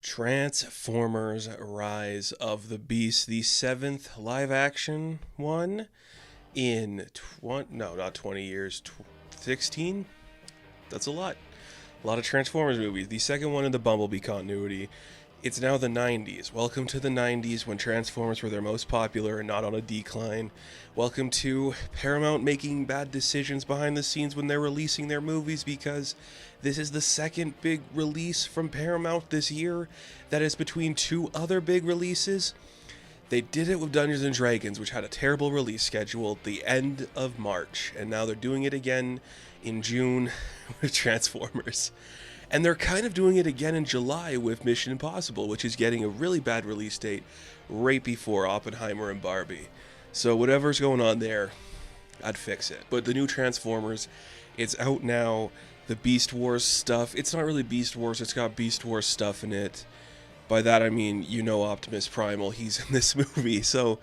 Transformers Rise of the Beast, the seventh live action one in not 20 years, 16? That's a lot. A lot of Transformers movies. The second one in the Bumblebee continuity. It's now the 90s. Welcome to the 90s when Transformers were their most popular and not on a decline. Welcome to Paramount making bad decisions behind the scenes when they're releasing their movies, because this is the second big release from Paramount this year that is between two other big releases. They did it with Dungeons & Dragons, which had a terrible release schedule at the end of March, and now they're doing it again in June with Transformers. And they're kind of doing it again in July with Mission Impossible, which is getting a really bad release date right before Oppenheimer and Barbie. So whatever's going on there, I'd fix it. But the new Transformers, it's out now. The Beast Wars stuff, it's not really Beast Wars, it's got Beast Wars stuff in it. By that I mean, Optimus Primal, he's in this movie. So,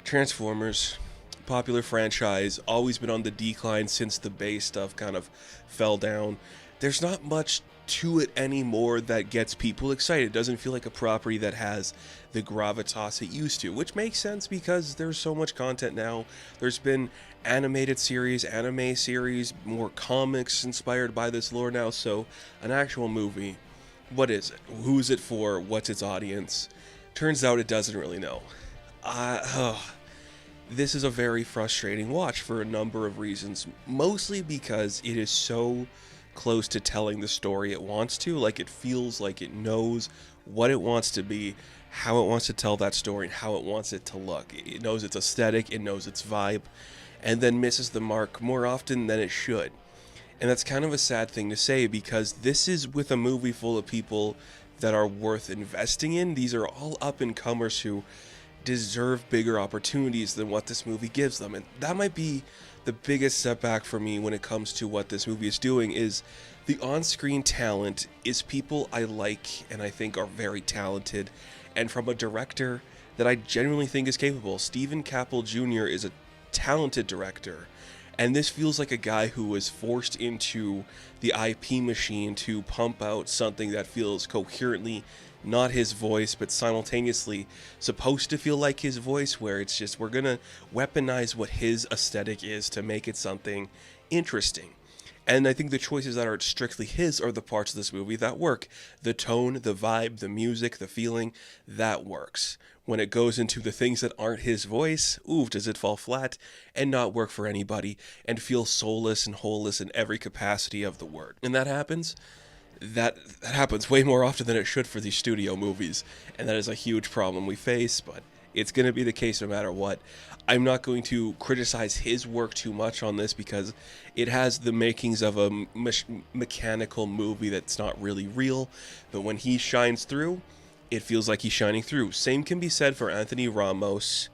Transformers, popular franchise, always been on the decline since the Bay stuff kind of fell down. There's not much to it anymore that gets people excited. It doesn't feel like a property that has the gravitas it used to, which makes sense because there's so much content now. There's been animated series, anime series, more comics inspired by this lore now, so an actual movie. What is it? Who's it for? What's its audience? Turns out it doesn't really know. This is a very frustrating watch for a number of reasons, mostly because it is so close to telling the story it wants to. Like, it feels like it knows what it wants to be, how it wants to tell that story, and how it wants it to look. It knows its aesthetic, it knows its vibe, and then misses the mark more often than it should. And that's kind of a sad thing to say, because this is with a movie full of people that are worth investing in. These are all up-and-comers who deserve bigger opportunities than what this movie gives them. And that might be the biggest setback for me when it comes to what this movie is doing, is the on-screen talent is people I like and I think are very talented, and from a director that I genuinely think is capable. Stephen Caple Jr. is a talented director, and this feels like a guy who was forced into the IP machine to pump out something that feels coherently not his voice, but simultaneously supposed to feel like his voice, where it's just, we're gonna weaponize what his aesthetic is to make it something interesting. And I think the choices that are strictly his are the parts of this movie that work. The tone, the vibe, the music, the feeling, that works. When it goes into the things that aren't his voice, does it fall flat and not work for anybody and feel soulless and holeless in every capacity of the word. And that happens. That happens way more often than it should for these studio movies, and that is a huge problem we face, but it's going to be the case no matter what. I'm not going to criticize his work too much on this, because it has the makings of a mechanical movie that's not really real, but when he shines through, it feels like he's shining through. Same can be said for Anthony Ramos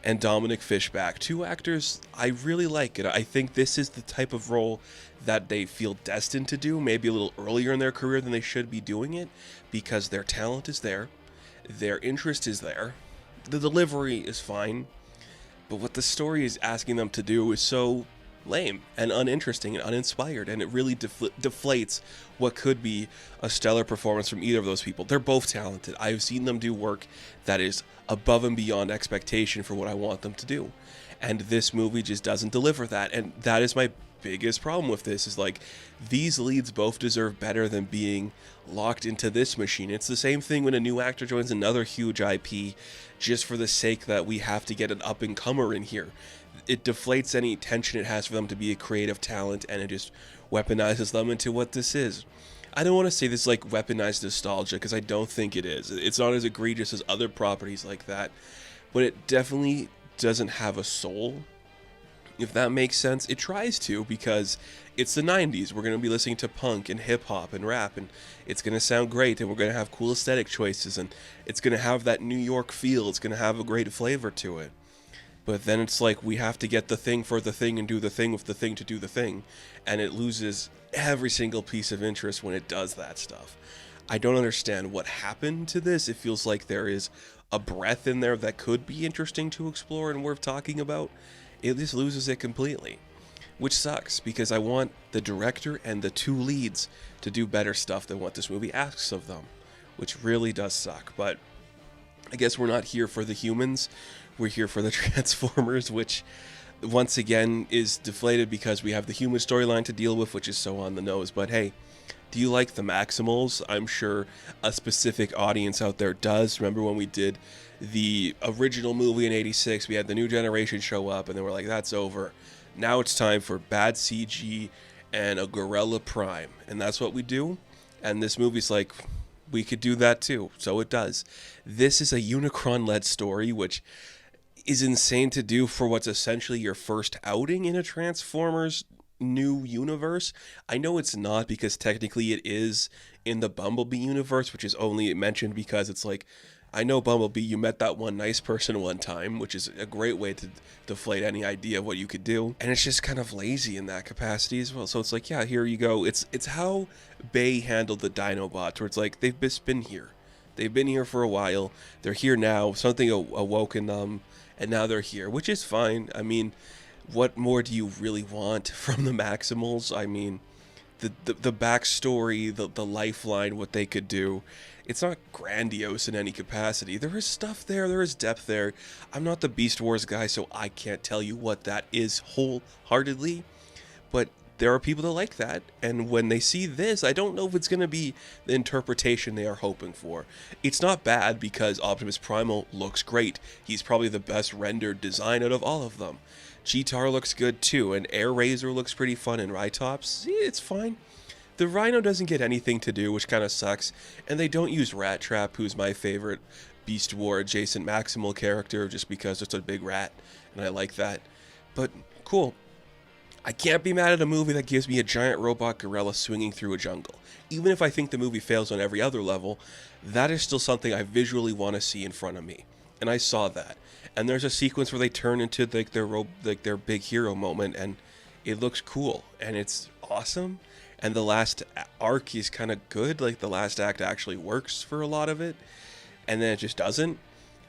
and Dominic Fishback, two actors I really like. And I think this is the type of role that they feel destined to do, maybe a little earlier in their career than they should be doing it, because their talent is there, their interest is there, the delivery is fine, but what the story is asking them to do is so lame and uninteresting and uninspired, and it really deflates what could be a stellar performance from either of those people. They're both talented. I've seen them do work that is above and beyond expectation for what I want them to do, and this movie just doesn't deliver that. And that is my biggest problem with this, is like, these leads both deserve better than being locked into this machine. It's the same thing when a new actor joins another huge IP just for the sake that we have to get an up-and-comer in here. It deflates any tension it has for them to be a creative talent, and it just weaponizes them into what this is. I don't want to say this is like weaponized nostalgia, because I don't think it is. It's not as egregious as other properties like that, but it definitely doesn't have a soul, if that makes sense. It tries to, because it's the 90s. We're going to be listening to punk and hip-hop and rap, and it's going to sound great, and we're going to have cool aesthetic choices, and it's going to have that New York feel. It's going to have a great flavor to it. But then it's like, we have to get the thing for the thing and do the thing with the thing to do the thing, and it loses every single piece of interest when it does that stuff. I don't understand what happened to this. It feels like there is a breath in there that could be interesting to explore and worth talking about. It just loses it completely, which sucks, because I want the director and the two leads to do better stuff than what this movie asks of them, which really does suck. But I guess we're not here for the humans. We're here for the Transformers, which once again is deflated because we have the human storyline to deal with, which is so on the nose. But hey, do you like the Maximals? I'm sure a specific audience out there does. Remember when we did the original movie in '86, we had the new generation show up, and they were like, that's over. Now it's time for bad CG and a Gorilla Prime. And that's what we do. And this movie's like, we could do that too. So it does. This is a Unicron-led story, which is insane to do for what's essentially your first outing in a Transformers new universe. I know it's not, because technically it is in the Bumblebee universe, which is only mentioned because it's like, I know Bumblebee, you met that one nice person one time, which is a great way to deflate any idea of what you could do. And it's just kind of lazy in that capacity as well. So it's like, yeah, here you go. It's how Bay handled the Dinobots, where it's like, they've just been here. They've been here for a while. They're here now. Something awoke in them, and now they're here, which is fine. I mean, what more do you really want from the Maximals? I mean, the backstory, the lifeline, what they could do, it's not grandiose in any capacity. There is stuff there, there is depth there. I'm not the Beast Wars guy, so I can't tell you what that is wholeheartedly, but there are people that like that, and when they see this, I don't know if it's going to be the interpretation they are hoping for. It's not bad, because Optimus Primal looks great. He's probably the best rendered design out of all of them. Cheetah looks good too, and Air Razor looks pretty fun in Rhytops. It's fine. The Rhino doesn't get anything to do, which kind of sucks, and they don't use Rat Trap, who's my favorite Beast War adjacent Maximal character, just because it's a big rat, and I like that. But cool. I can't be mad at a movie that gives me a giant robot gorilla swinging through a jungle. Even if I think the movie fails on every other level, that is still something I visually want to see in front of me. And I saw that. And there's a sequence where they turn into their big hero moment, and it looks cool, and it's awesome. And the last arc is kind of good. Like, the last act actually works for a lot of it, and then it just doesn't.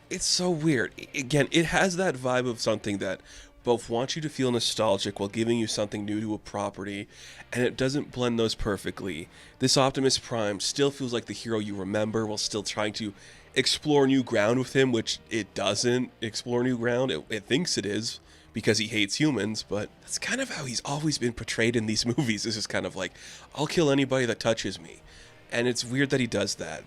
It's so weird. Again, it has that vibe of something that both wants you to feel nostalgic while giving you something new to a property, and it doesn't blend those perfectly. This Optimus Prime still feels like the hero you remember while still trying to explore new ground with him, which it doesn't explore new ground. It thinks it is, because he hates humans, but that's kind of how he's always been portrayed in these movies. This is kind of like, I'll kill anybody that touches me. And it's weird that he does that.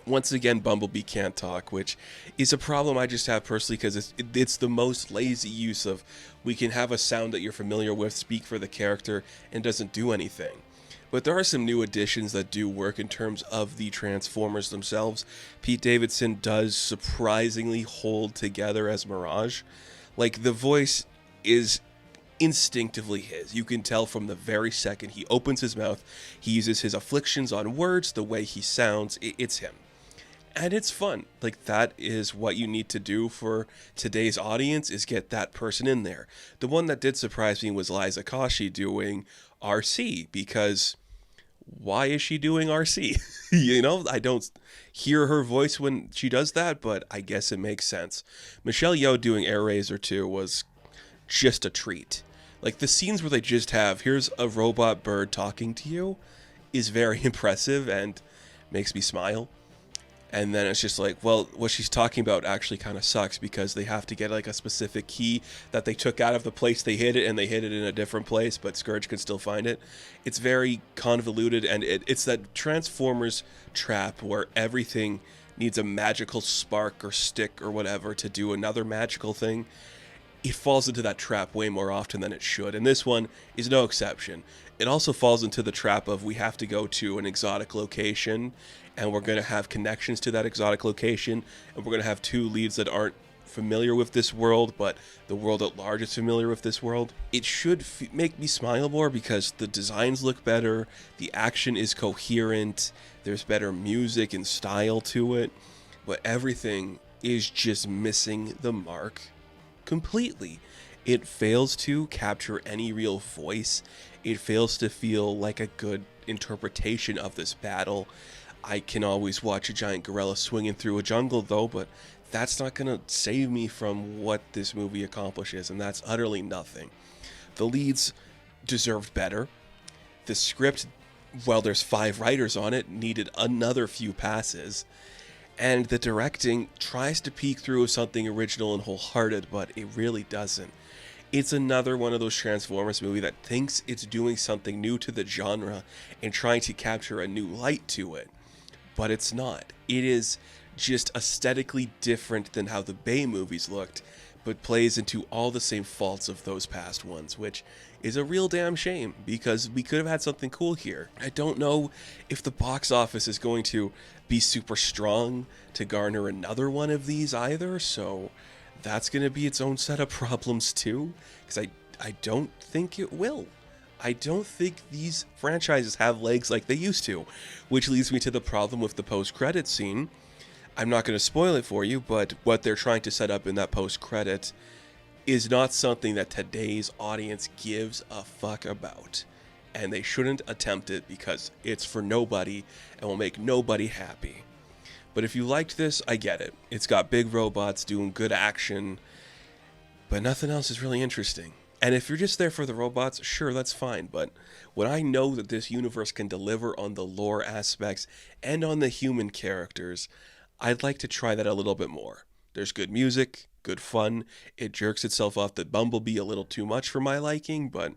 Once again, Bumblebee can't talk, which is a problem I just have personally, because it's the most lazy use of, we can have a sound that you're familiar with speak for the character, and doesn't do anything. But there are some new additions that do work in terms of the Transformers themselves. Pete Davidson does surprisingly hold together as Mirage. Like, the voice is instinctively his. You can tell from the very second he opens his mouth, he uses his afflictions on words, the way he sounds, it's him. And it's fun. Like, that is what you need to do for today's audience, is get that person in there. The one that did surprise me was Liza Koshy doing RC, because why is she doing RC? You know, I don't hear her voice when she does that, but I guess it makes sense. Michelle Yeoh doing Air Razor 2 was just a treat. Like, the scenes where they just have, here's a robot bird talking to you, is very impressive and makes me smile. And then it's just like, well, what she's talking about actually kind of sucks, because they have to get like a specific key that they took out of the place they hid it, and they hid it in a different place, but Scourge can still find it. It's very convoluted, and it's that Transformers trap where everything needs a magical spark or stick or whatever to do another magical thing. It falls into that trap way more often than it should, and this one is no exception. It also falls into the trap of, we have to go to an exotic location, and we're going to have connections to that exotic location, and we're going to have two leads that aren't familiar with this world, but the world at large is familiar with this world. It should make me smile more, because the designs look better, the action is coherent, there's better music and style to it, but everything is just missing the mark completely. It fails to capture any real voice. It fails to feel like a good interpretation of this battle. I can always watch a giant gorilla swinging through a jungle though, but that's not going to save me from what this movie accomplishes, and that's utterly nothing. The leads deserved better. The script well, there's 5 writers on it, needed another few passes. And the directing tries to peek through something original and wholehearted, but it really doesn't. It's another one of those Transformers movie that thinks it's doing something new to the genre and trying to capture a new light to it. But it's not. It is just aesthetically different than how the Bay movies looked, but plays into all the same faults of those past ones, which is a real damn shame, because we could have had something cool here. I don't know if the box office is going to be super strong to garner another one of these either, so that's going to be its own set of problems too, because I don't think it will. I don't think these franchises have legs like they used to, which leads me to the problem with the post-credit scene. I'm not going to spoil it for you, but what they're trying to set up in that post-credit is not something that today's audience gives a fuck about. And they shouldn't attempt it because it's for nobody and will make nobody happy. But if you liked this, I get it. It's got big robots doing good action, but nothing else is really interesting. And if you're just there for the robots, sure, that's fine. But when I know that this universe can deliver on the lore aspects and on the human characters, I'd like to try that a little bit more. There's good music, good fun. It jerks itself off the Bumblebee a little too much for my liking, but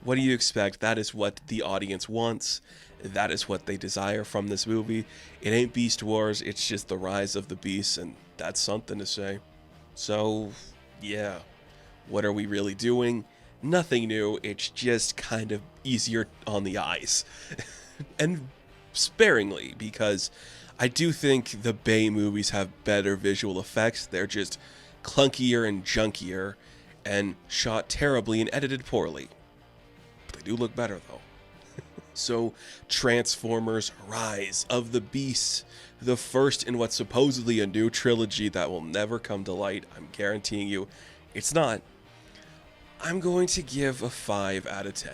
what do you expect? That is what the audience wants. That is what they desire from this movie. It ain't Beast Wars, it's just the rise of the beasts, and that's something to say. So, yeah. What are we really doing? Nothing new, it's just kind of easier on the eyes. And sparingly, because I do think the Bay movies have better visual effects. They're just clunkier and junkier, and shot terribly and edited poorly. But they do look better, though. So, Transformers Rise of the Beasts, the first in what's supposedly a new trilogy that will never come to light. I'm guaranteeing you, it's not. I'm going to give a 5 out of 10.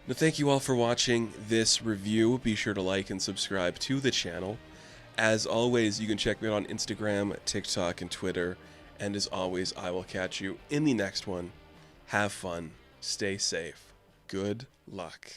Now, thank you all for watching this review. Be sure to like and subscribe to the channel. As always, you can check me out on Instagram, TikTok, and Twitter. And as always, I will catch you in the next one. Have fun. Stay safe. Good luck.